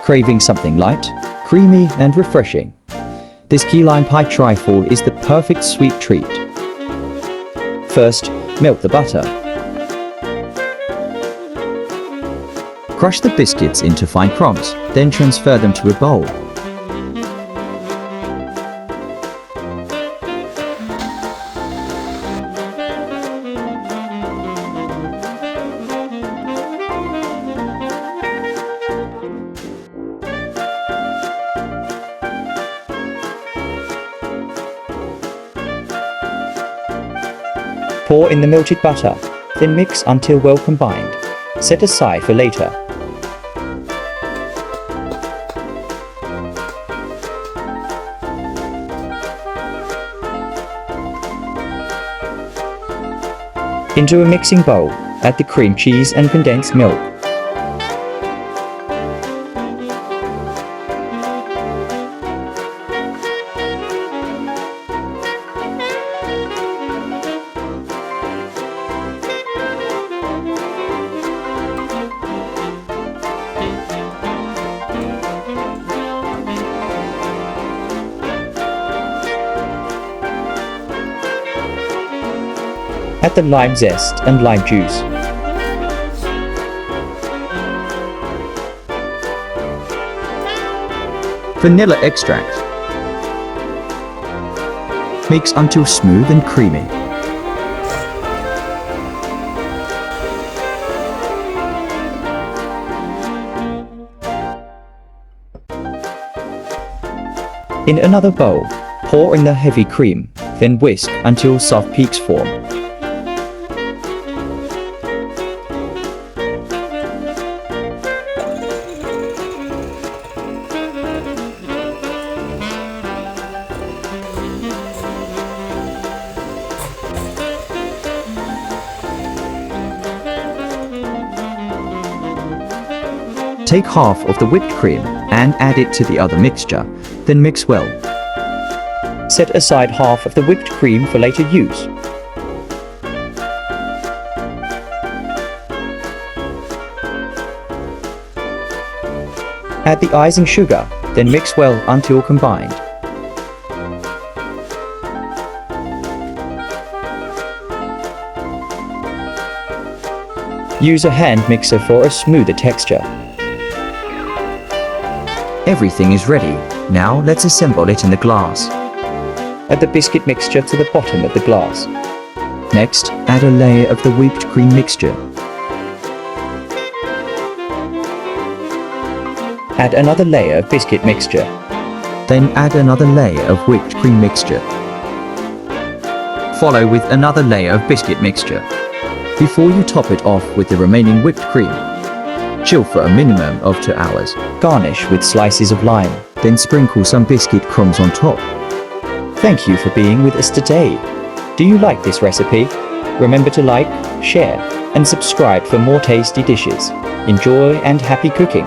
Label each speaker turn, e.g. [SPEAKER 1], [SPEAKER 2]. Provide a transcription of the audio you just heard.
[SPEAKER 1] Craving something light, creamy and refreshing? This key lime pie trifle is the perfect sweet treat. First, melt the butter. Crush the biscuits into fine crumbs, then transfer them to a bowl. Pour in the melted butter, then mix until well combined. Set aside for later. Into a mixing bowl, add the cream cheese and condensed milk. Add the lime zest and lime juice. Vanilla extract. Mix until smooth and creamy. In another bowl, pour in the heavy cream, then whisk until soft peaks form. Take half of the whipped cream and add it to the other mixture, then mix well. Set aside half of the whipped cream for later use. Add the icing sugar, then mix well until combined. Use a hand mixer for a smoother texture. Everything is ready. Now let's assemble it in the glass. Add the biscuit mixture to the bottom of the glass. Next, add a layer of the whipped cream mixture. Add another layer of biscuit mixture. Then add another layer of whipped cream mixture. Follow with another layer of biscuit mixture. Before you top it off with the remaining whipped cream. Chill for a minimum of 2 hours. Garnish with slices of lime, then sprinkle some biscuit crumbs on top. Thank you for being with us today. Do you like this recipe? Remember to like, share, and subscribe for more tasty dishes. Enjoy and happy cooking!